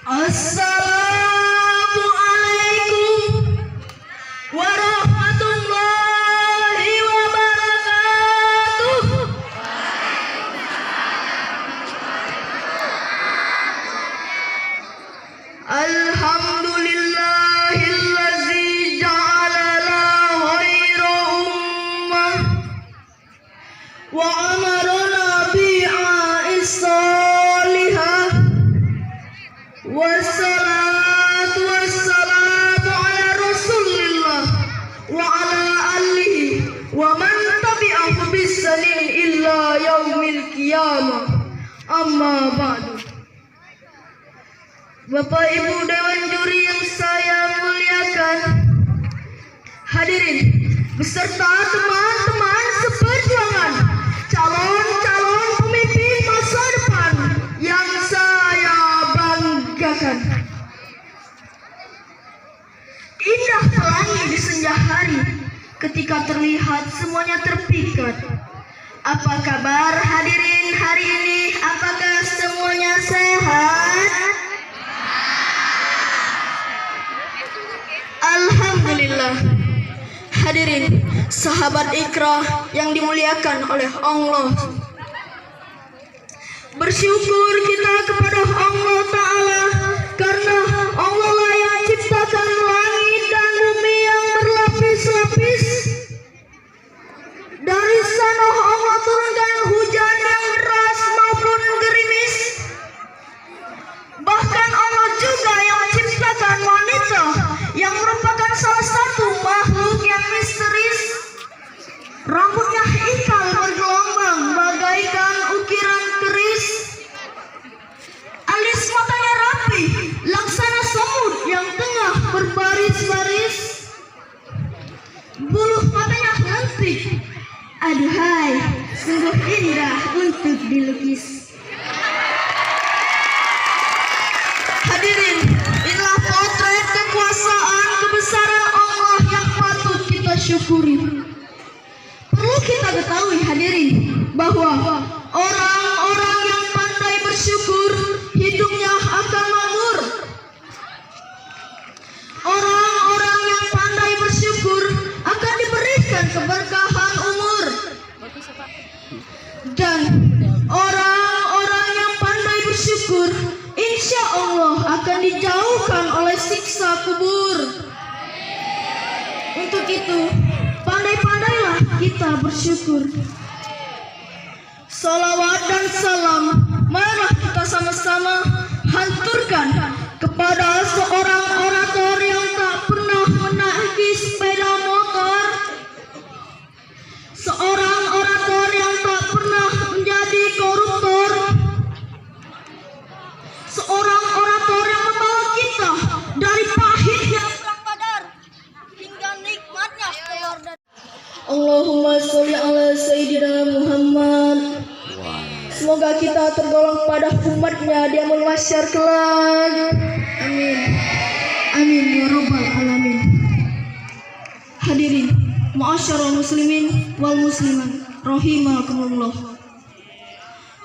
Assalamualaikum warahmatullahi wabarakatuh. Alhamdulillahillazi ja'ala la khaira ummah wa amarana bi'a'is salihah. Wassalatu wassalamu ala rasulillah wa ala alihi wa man tabi'ahu bisanin illa yaumil qiyamah. Amma ba'du. Bapak Ibu Dewan Juri yang saya muliakan, hadirin beserta teman-teman seperjuangan, calon-calon pemimpin masa depan yang saya banggakan. Indah pelangi di senja hari ketika terlihat semuanya terpikat. Apa kabar hadirin hari ini? Apakah semuanya sehat? Alhamdulillah. Hadirin sahabat Iqra yang dimuliakan oleh Allah, bersyukur kita kepada Allah Ta'ala karena Allah lah yang ciptakan langit dan bumi yang berlapis-lapis. Dari sana Allah turunkan hujan yang deras maupun gerimis. Bahkan Allah juga yang menciptakan wanita yang merupakan salah satu makhluk yang misterius. Rambutnya ikal bergelombang bagaikan ukiran keris. Alis matanya rapi laksana semut yang tengah berbaris-baris. Buluh matanya lentik. Aduhai, sungguh indah untuk dilukis. Hadirin, inilah potret kekuasaan kebesaran Allah yang patut kita syukuri. Perlu kita ketahui hadirin bahwa orang-orang yang pandai bersyukur hidupnya akan makmur. Orang-orang yang pandai bersyukur akan diberikan keberkahan umur. Dan orang-orang yang pandai bersyukur insya Allah akan dijauhkan oleh siksa kubur. Untuk itu pandai-pandailah kita bersyukur. Salawat dan salam marilah kita sama-sama hanturkan kepada seorang orator yang tak pernah menaiki sepeda motor, seorang orator yang tak pernah menjadi koruptor, seorang orator yang membawa kita dari pahitnya perang Badar hingga nikmatnya telur dan Allahumma sholli ala Sayyidina Muhammad. Semoga kita tergolong pada umatnya di yaumul mahsyar kelak. Amin. Amin ya rabbal alamin. Hadirin, ma'asyiral muslimin wal muslimat rahimakumullah.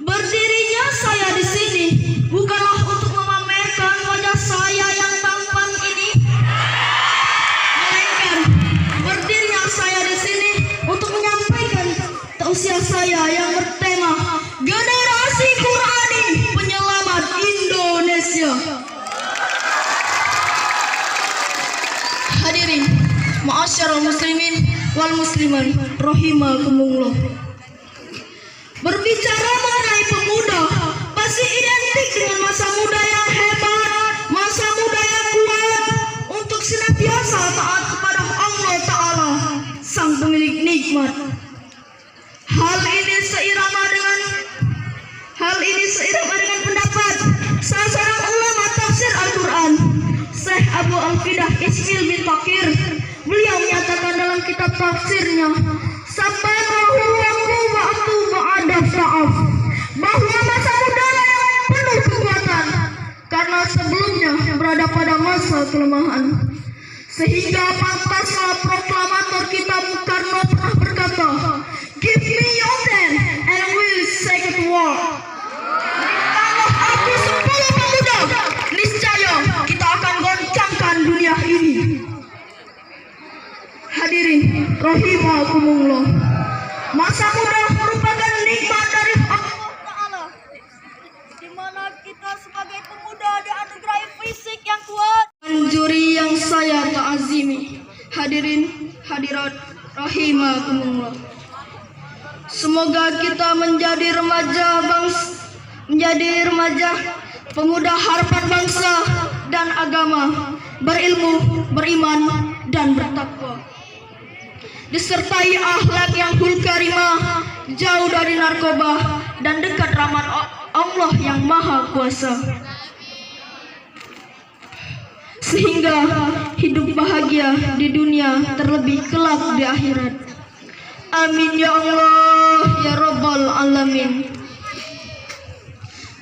Berdirinya saya di sini bukanlah untuk memamerkan wajah saya yang tampan ini, melainkan berdirinya saya di sini untuk menyampaikan tausiah saya yang bertema Generasi Qurani Penyelamat Indonesia. Hadirin, ma'asyiral muslimin wal muslimat rahimakumullah. Berbicara mengenai pemuda pasti identik dengan masa muda yang hebat, masa muda yang kuat untuk senantiasa taat kepada Allah Ta'ala, Sang Pemilik Nikmat. Hal ini seirama dengan pendapat salah seorang ulama tafsir Al-Quran, Syekh Abu Al-Fidah Ismail bin Fakir. Beliau menyatakan dalam kitab tafsirnya, sampai bahwa masa muda yang penuh kekuatan karena sebelumnya berada pada masa kelemahan. Sehingga pantaslah proklamator kita Bung Karno pernah berkata, "Give me your hand and we'll take it to war." Kalau aku 10 pemuda, niscaya rahimakumullah. Masa muda merupakan nikmat dari Allah Ta'ala, di mana kita sebagai pemuda dianugerahi fisik yang kuat. Juri yang saya ta'azimi, hadirin hadirat rahimakumullah. Semoga kita menjadi remaja pemuda harapan bangsa dan agama, berilmu, beriman dan bertakwa, disertai akhlak yang karimah, jauh dari narkoba dan dekat rahmat Allah yang Maha Kuasa, sehingga hidup bahagia di dunia terlebih kelak di akhirat. Amin ya Allah ya Rabbal Alamin.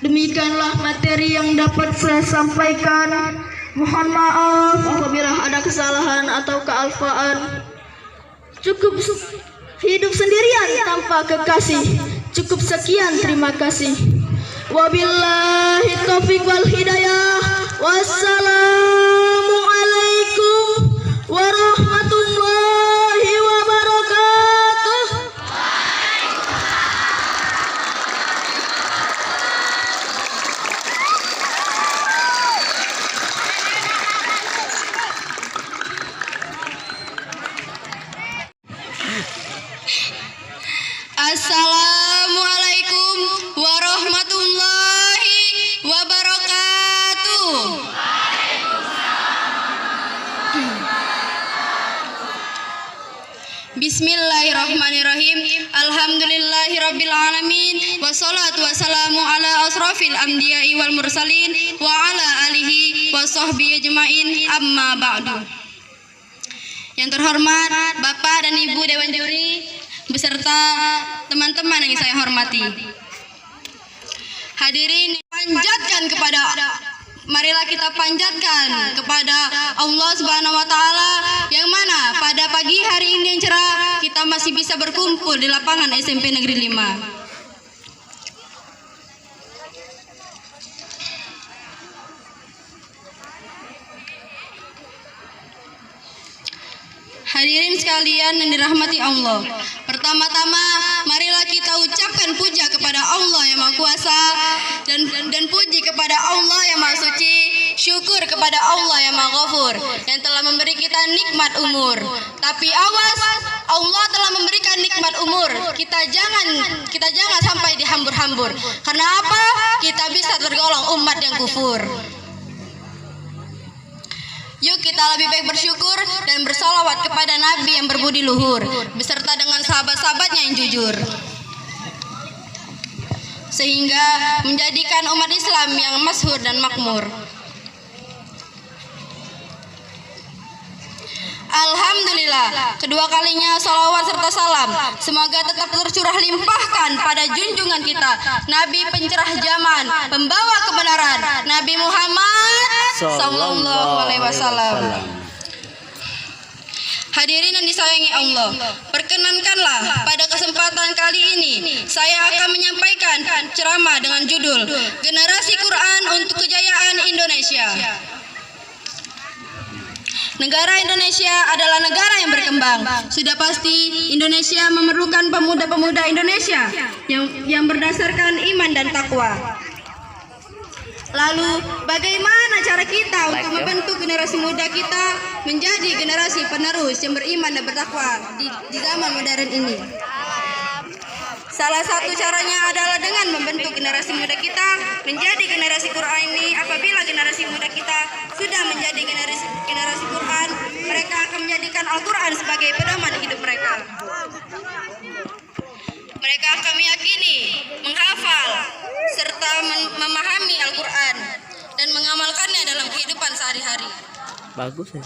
Demikianlah materi yang dapat saya sampaikan. Mohon maaf apabila ada kesalahan atau kealfaan. Cukup hidup sendirian tanpa kekasih. Cukup sekian, terima kasih. Wabillahi taufiq wal hidayah. Wassalamualaikum warahmatullahi wabarakatuh. Assalamualaikum warahmatullahi wabarakatuh. Bismillahirrahmanirrahim. Alhamdulillahirabbil alamin. Wassalatu wassalamu ala asrafil anbiya'i wal mursalin wa ala alihi wa sahbihi ajmain. Amma ba'du. Yang terhormat Bapak dan Ibu Dewan Juri beserta teman-teman yang saya hormati. Hadirin, marilah kita panjatkan kepada Allah Subhanahu wa taala, yang mana pada pagi hari ini yang cerah kita masih bisa berkumpul di lapangan SMP Negeri 5. Hadirin sekalian yang dirahmati Allah, pertama-tama marilah kita ucapkan puja kepada Allah yang Maha Kuasa dan puji kepada Allah yang Maha Suci, syukur kepada Allah yang Maha Ghafur yang telah memberi kita nikmat umur. Tapi awas, Allah telah memberikan nikmat umur, kita jangan sampai dihambur-hambur. Karena apa? Kita bisa tergolong umat yang kufur. Yuk kita lebih baik bersyukur dan bersolawat kepada Nabi yang berbudi luhur beserta dengan sahabat-sahabatnya yang jujur, sehingga menjadikan umat Islam yang masyhur dan makmur. Alhamdulillah, kedua kalinya salawat serta salam semoga tetap tercurah limpahkan pada junjungan kita, Nabi pencerah zaman, pembawa kebenaran, Nabi Muhammad sallallahu alaihi wasallam. Hadirin yang disayangi Allah, perkenankanlah pada kesempatan kali ini saya akan menyampaikan ceramah dengan judul Generasi Quran untuk Kejayaan Indonesia. Negara Indonesia adalah negara yang berkembang. Sudah pasti Indonesia memerlukan pemuda-pemuda Indonesia yang berdasarkan iman dan takwa. Lalu bagaimana cara kita untuk membentuk generasi muda kita menjadi generasi penerus yang beriman dan bertakwa di zaman modern ini? Salah satu caranya adalah dengan membentuk generasi muda kita menjadi generasi Quran ini. Apabila generasi muda kita sudah menjadi generasi Quran, mereka akan menjadikan Al-Quran sebagai pedoman hidup mereka. Mereka akan meyakini, menghafal, serta memahami Al-Quran dan mengamalkannya dalam kehidupan sehari-hari. Bagus ya.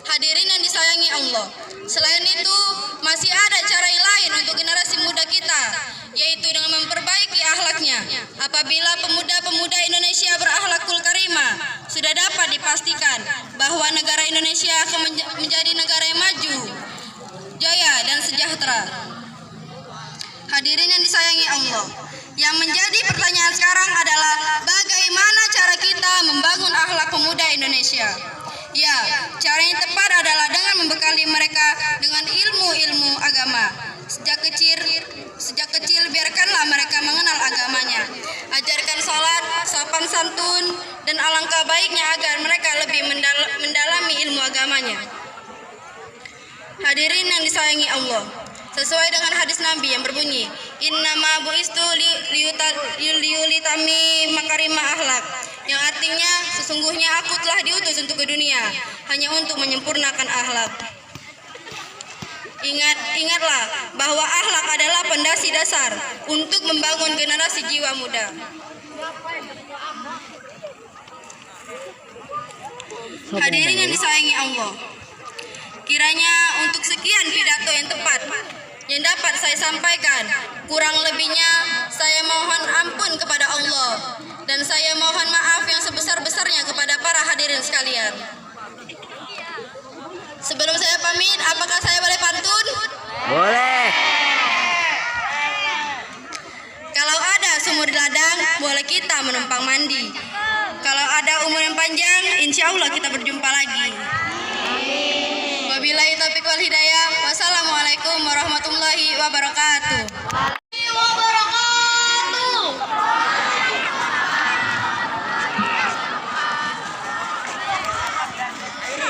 Hadirin yang disayangi Allah, selain itu masih ada cara yang lain untuk generasi muda kita, yaitu dengan memperbaiki akhlaknya. Apabila pemuda-pemuda Indonesia berakhlakul karimah, sudah dapat dipastikan bahwa negara Indonesia akan menjadi negara yang maju, jaya dan sejahtera. Hadirin yang disayangi Allah, yang menjadi pertanyaan sekarang adalah bagaimana cara kita membangun akhlak pemuda Indonesia? Ya, cara yang tepat adalah dengan membekali mereka dengan ilmu-ilmu agama. Sejak kecil biarkanlah mereka mengenal agamanya. Ajarkan salat, sopan santun, dan alangkah baiknya agar mereka lebih mendalami ilmu agamanya. Hadirin yang disayangi Allah, sesuai dengan hadis Nabi yang berbunyi, innama bu'istu liyulitami makarimah akhlak, yang artinya sesungguhnya aku telah diutus untuk ke dunia hanya untuk menyempurnakan akhlak. Ingatlah bahwa akhlak adalah pondasi dasar untuk membangun generasi jiwa muda. Hadirin yang disayangi Allah, kiranya untuk sekian pidato yang tepat yang dapat saya sampaikan, kurang lebihnya saya mohon ampun kepada Allah dan saya mohon maaf yang sebesar-besarnya kepada para hadirin sekalian. Sebelum saya pamit, apakah saya boleh pantun? Boleh. Kalau ada sumur di ladang, boleh kita menumpang mandi. Kalau ada umur yang panjang, insya Allah kita berjumpa lagi. Wabillahi taufiq wal hidayah. Wassalamualaikum warahmatullahi wabarakatuh.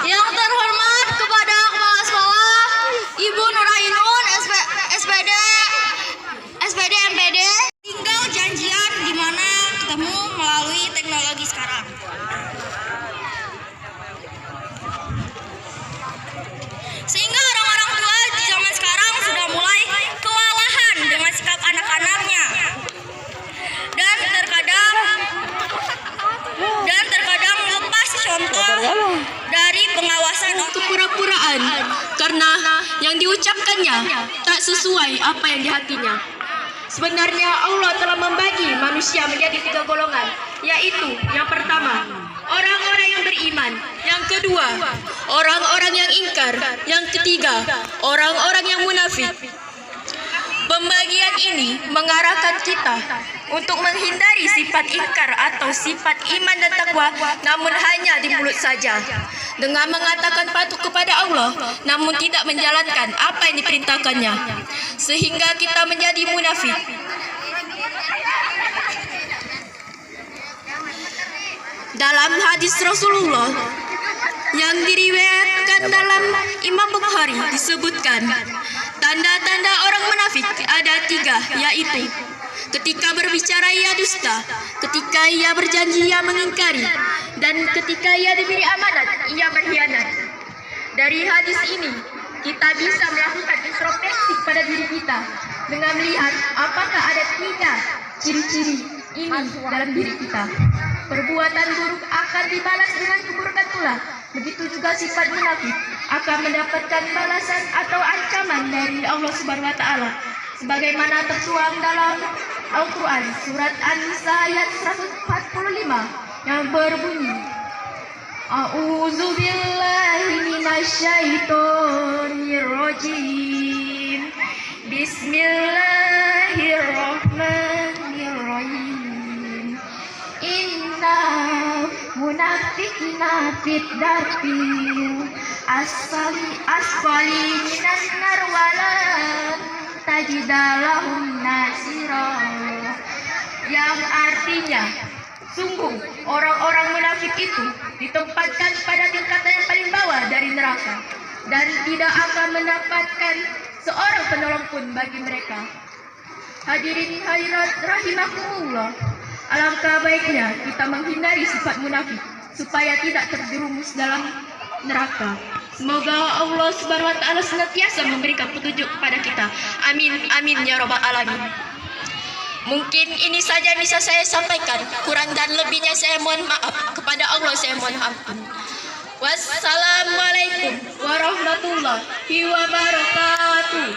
Yang terhormat kepada kepala sekolah Ibu Nurainun SPD MPD, Tinggal janjian di mana ketemu melalui teknologi sekarang. Sehingga orang-orang tua di zaman sekarang sudah mulai kewalahan dengan sikap anak-anaknya. Dan terkadang lepas contoh dari pengawasan kepura-puraan karena yang diucapkannya tak sesuai apa yang di hatinya. Sebenarnya Allah telah membagi manusia menjadi 3 golongan, yaitu yang pertama, orang-orang yang beriman, yang kedua, orang-orang yang ingkar, yang ketiga, orang-orang yang munafik. Pembagian ini mengarahkan kita untuk menghindari sifat ingkar atau sifat iman dan takwa, namun hanya di mulut saja, dengan mengatakan patuh kepada Allah namun tidak menjalankan apa yang diperintahkannya, sehingga kita menjadi munafik. Dalam hadis Rasulullah yang diriwayatkan dalam Imam Bukhari disebutkan, tanda-tanda orang munafik ada 3, yaitu ketika berbicara ia dusta, ketika ia berjanji ia mengingkari, dan ketika ia diberi amanat ia berkhianat. Dari hadis ini kita bisa melakukan introspeksi pada diri kita dengan melihat apakah ada 3 ciri-ciri ini dalam diri kita. Perbuatan buruk akan dibalas dengan keburukan pula. Begitu juga sifat munafik akan mendapatkan balasan atau ancaman dari Allah Subhanahu wa taala. Sebagaimana tertuang dalam Al-Qur'an surat An-Nisa ayat 145 yang berbunyi, A'udzubillahi minasyaitonirrajim. Bismillahirrahmanirrahim. Inna munafiqina fit darbil asfali minan nar walan tajidalahum nasira, yang artinya sungguh orang-orang munafik itu ditempatkan pada tingkatan yang paling bawah dari neraka dan tidak akan mendapatkan seorang penolong pun bagi mereka. Hadirin hadirat rahimakumullah, alangkah baiknya kita menghindari sifat munafik supaya tidak terjerumus dalam neraka. Semoga Allah Subhanahu wa taala senantiasa memberikan petunjuk kepada kita. Amin amin ya rabbal alamin. Mungkin ini saja yang bisa saya sampaikan. Kurang dan lebihnya saya mohon maaf. Kepada Allah saya mohon ampun. Wassalamualaikum warahmatullahi wabarakatuh.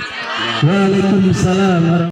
Waalaikumsalam.